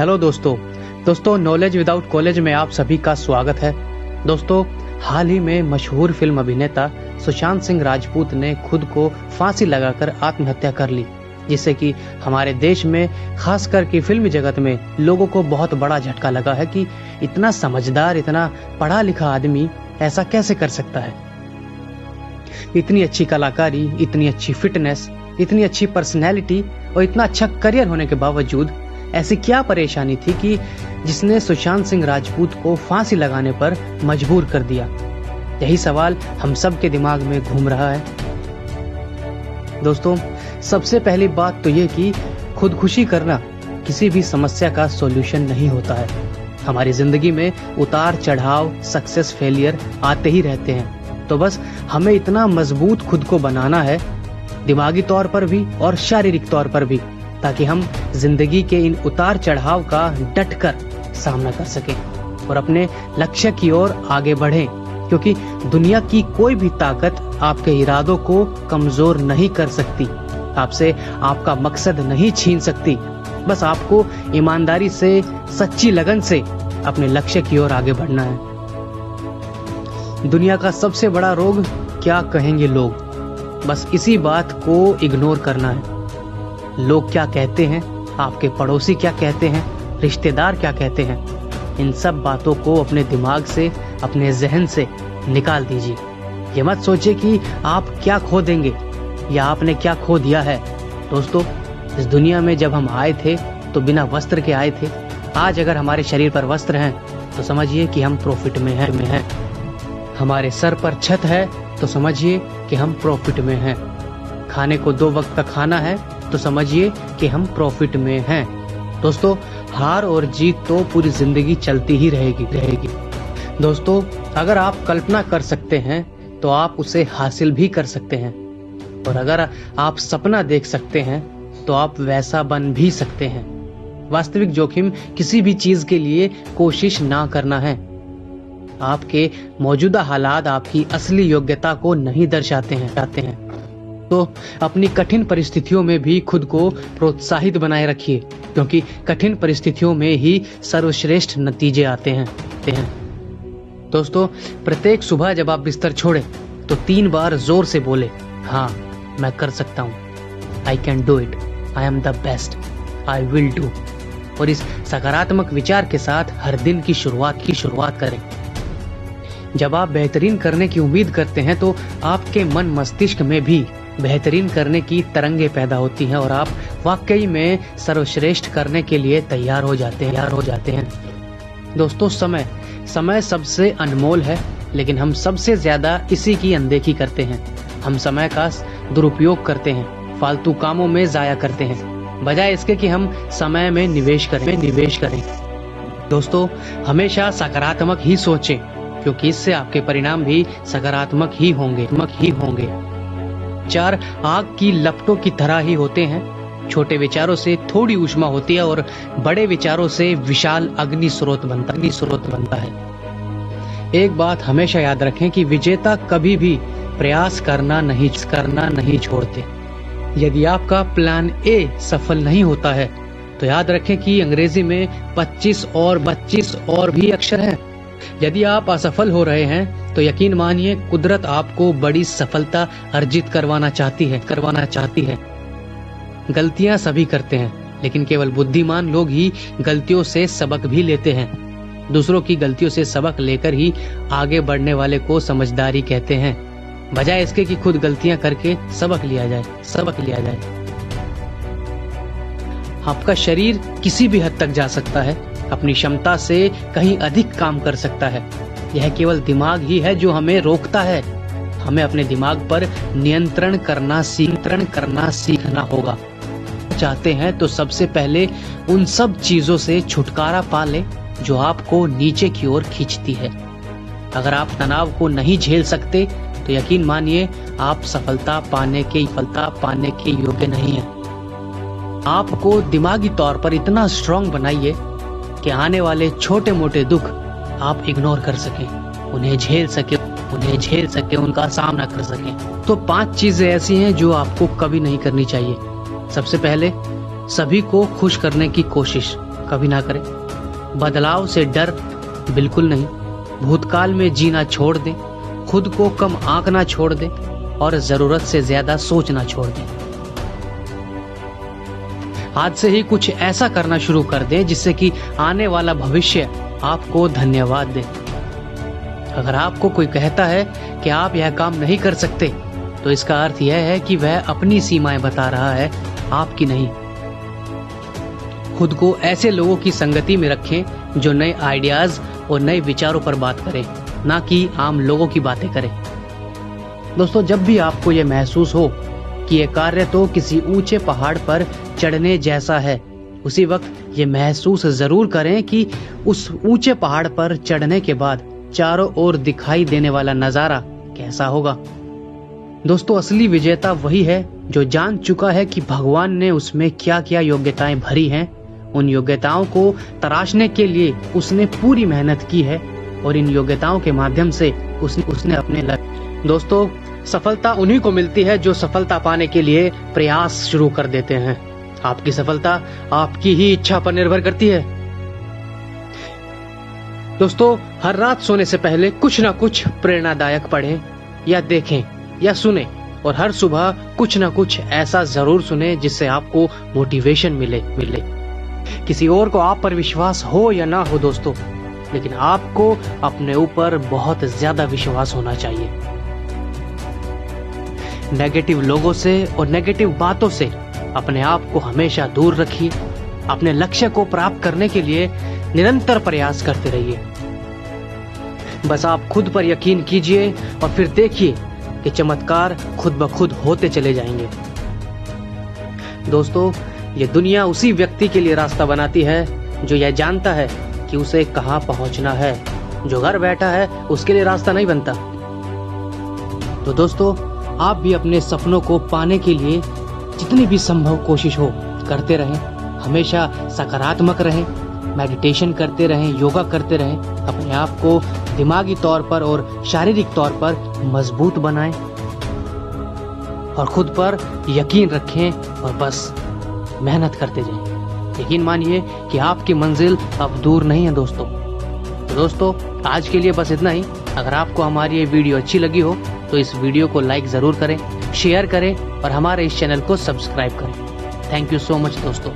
Hello दोस्तों knowledge without college में आप सभी का स्वागत है। दोस्तों, हाल ही में मशहूर फिल्म अभिनेता सुशांत सिंह राजपूत ने खुद को फांसी लगाकर आत्महत्या कर ली, जिससे कि हमारे देश में खासकर कि फिल्म जगत में लोगों को बहुत बड़ा झटका लगा है कि इतना समझदार, इतना पढ़ा लिखा आदमी ऐसा कैसे कर सकता है। इतनी अच्छी कलाकारी, इतनी अच्छी फिटनेस, इतनी अच्छी पर्सनैलिटी और इतना अच्छा करियर होने के बावजूद ऐसी क्या परेशानी थी कि जिसने सुशांत सिंह राजपूत को फांसी लगाने पर मजबूर कर दिया। यही सवाल हम सब के दिमाग में घूम रहा है। दोस्तों, सबसे पहली बात तो ये कि खुदकुशी करना किसी भी समस्या का सॉल्यूशन नहीं होता है। हमारी जिंदगी में उतार चढ़ाव, सक्सेस, फेलियर आते ही रहते हैं। तो बस हमें इतना मजबूत खुद को बनाना है, दिमागी तौर पर भी और शारीरिक तौर पर भी, ताकि हम जिंदगी के इन उतार चढ़ाव का डटकर सामना कर सकें और अपने लक्ष्य की ओर आगे बढ़ें, क्योंकि दुनिया की कोई भी ताकत आपके इरादों को कमजोर नहीं कर सकती, आपसे आपका मकसद नहीं छीन सकती। बस आपको ईमानदारी से, सच्ची लगन से अपने लक्ष्य की ओर आगे बढ़ना है। दुनिया का सबसे बड़ा रोग क्या कहेंगे लोग, बस इसी बात को इग्नोर करना है। लोग क्या कहते हैं, आपके पड़ोसी क्या कहते हैं, रिश्तेदार क्या कहते हैं, इन सब बातों को अपने दिमाग से, अपने जहन से निकाल दीजिए। ये मत सोचिए कि आप क्या खो देंगे या आपने क्या खो दिया है। दोस्तों, इस दुनिया में जब हम आए थे तो बिना वस्त्र के आए थे। आज अगर हमारे शरीर पर वस्त्र हैं तो समझिए कि हम प्रॉफिट में हैं। हमारे सर पर छत है तो समझिए कि हम प्रॉफिट में हैं। खाने को 2 वक्त का खाना है तो समझिए कि हम प्रॉफिट में हैं। दोस्तों, हार और जीत तो पूरी जिंदगी चलती ही रहेगी। दोस्तों, अगर आप कल्पना कर सकते हैं तो आप उसे हासिल भी कर सकते हैं, और अगर आप सपना देख सकते हैं तो आप वैसा बन भी सकते हैं। वास्तविक जोखिम किसी भी चीज के लिए कोशिश ना करना है। आपके मौजूदा हालात आपकी असली योग्यता को नहीं दर्शाते हैं। तो अपनी कठिन परिस्थितियों में भी खुद को प्रोत्साहित बनाए रखिए, क्योंकि कठिन परिस्थितियों में ही सर्वश्रेष्ठ नतीजे आते हैं। दोस्तों, प्रत्येक सुबह जब आप बिस्तर छोड़ें तो 3 बार जोर से बोले, हाँ मैं कर सकता हूँ, I can do it, I am the best, I will do. और इस सकारात्मक विचार के साथ हर दिन की शुरुआत करें। जब आप बेहतरीन करने की उम्मीद करते हैं तो आपके मन मस्तिष्क में भी बेहतरीन करने की तरंगे पैदा होती हैं और आप वाकई में सर्वश्रेष्ठ करने के लिए तैयार हो जाते हैं। दोस्तों, समय सबसे अनमोल है, लेकिन हम सबसे ज्यादा इसी की अनदेखी करते हैं। हम समय का दुरुपयोग करते हैं, फालतू कामों में जाया करते हैं, बजाय इसके कि हम समय में निवेश करें। दोस्तों, हमेशा सकारात्मक ही सोचें, क्योंकि इससे आपके परिणाम भी सकारात्मक ही होंगे। विचार आग की लपटों की तरह ही होते हैं। छोटे विचारों से थोड़ी ऊष्मा होती है और बड़े विचारों से विशाल अग्नि स्रोत बनता है। एक बात हमेशा याद रखें कि विजेता कभी भी प्रयास करना नहीं छोड़ते। यदि आपका प्लान ए सफल नहीं होता है तो याद रखें कि अंग्रेजी में 25 और भी अक्षर हैं। यदि आप असफल हो रहे हैं तो यकीन मानिए कुदरत आपको बड़ी सफलता अर्जित करवाना चाहती है। गलतियां सभी करते हैं, लेकिन केवल बुद्धिमान लोग ही गलतियों से सबक भी लेते हैं। दूसरों की गलतियों से सबक लेकर ही आगे बढ़ने वाले को समझदारी कहते हैं, बजाय इसके कि खुद गलतियां करके सबक लिया जाए। आपका शरीर किसी भी हद तक जा सकता है, अपनी क्षमता से कहीं अधिक काम कर सकता है। यह केवल दिमाग ही है जो हमें रोकता है। हमें अपने दिमाग पर नियंत्रण करना सीखना होगा। चाहते हैं तो सबसे पहले उन सब चीजों से छुटकारा पा लें जो आपको नीचे की ओर खींचती है। अगर आप तनाव को नहीं झेल सकते तो यकीन मानिए आप सफलता पाने के योग्य नहीं हैं। आपको दिमागी तौर पर इतना स्ट्रांग बनाइए कि आने वाले छोटे मोटे दुख आप इग्नोर कर सकें, उन्हें झेल सके, उनका सामना कर सकें। तो 5 चीजें ऐसी हैं जो आपको कभी नहीं करनी चाहिए। सबसे पहले, सभी को खुश करने की कोशिश कभी ना करें। बदलाव से डर बिल्कुल नहीं। भूतकाल में जीना छोड़ दें, खुद को कम आंकना छोड़ दें और जरूरत से ज्यादा सोचना छोड़ दें। आज से ही कुछ ऐसा करना शुरू कर दें जिससे कि आने वाला भविष्य आपको धन्यवाद दे। अगर आपको कोई कहता है कि आप यह काम नहीं कर सकते, तो इसका अर्थ यह है कि वह अपनी सीमाएं बता रहा है, आपकी नहीं। खुद को ऐसे लोगों की संगति में रखें जो नए आइडियाज और नए विचारों पर बात करें, ना कि आम लोगों की बातें करें। दोस्तों, जब भी आपको यह महसूस हो कि यह कार्य तो किसी ऊंचे पहाड़ पर चढ़ने जैसा है, उसी वक्त ये महसूस जरूर करें कि उस ऊंचे पहाड़ पर चढ़ने के बाद चारों ओर दिखाई देने वाला नजारा कैसा होगा। दोस्तों, असली विजेता वही है जो जान चुका है कि भगवान ने उसमें क्या क्या योग्यताएं भरी हैं। उन योग्यताओं को तराशने के लिए उसने पूरी मेहनत की है और इन योग्यताओं के माध्यम से उसने अपने दोस्तों, सफलता उन्हीं को मिलती है जो सफलता पाने के लिए प्रयास शुरू कर देते हैं। आपकी सफलता आपकी ही इच्छा पर निर्भर करती है। दोस्तों, हर रात सोने से पहले कुछ ना कुछ प्रेरणादायक पढ़ें या देखें या सुने, और हर सुबह कुछ ना कुछ ऐसा जरूर सुने जिससे आपको मोटिवेशन मिले। किसी और को आप पर विश्वास हो या ना हो दोस्तों, लेकिन आपको अपने ऊपर बहुत ज्यादा विश्वास होना चाहिए। नेगेटिव लोगों से और नेगेटिव बातों से अपने आप को हमेशा दूर रखिए। अपने लक्ष्य को प्राप्त करने के लिए निरंतर प्रयास करते रहिए। बस आप खुद पर यकीन कीजिए और फिर देखिए कि चमत्कार खुद ब खुद होते चले जाएंगे। दोस्तों, ये दुनिया उसी व्यक्ति के लिए रास्ता बनाती है जो यह जानता है कि उसे कहां पहुंचना है। जो घर बैठा है उसके लिए रास्ता नहीं बनता। तो दोस्तों, आप भी अपने सपनों को पाने के लिए जितनी भी संभव कोशिश हो करते रहें। हमेशा सकारात्मक रहें, मेडिटेशन करते रहें, योगा करते रहें। अपने आप को दिमागी तौर पर और शारीरिक तौर पर मजबूत बनाएं और खुद पर यकीन रखें और बस मेहनत करते जाएं। यकीन मानिए कि आपकी मंजिल अब दूर नहीं है दोस्तों। तो दोस्तों, आज के लिए बस इतना ही। अगर आपको हमारी ये वीडियो अच्छी लगी हो तो इस वीडियो को लाइक जरूर करें, शेयर करें और हमारे इस चैनल को सब्सक्राइब करें। थैंक यू सो मच दोस्तों।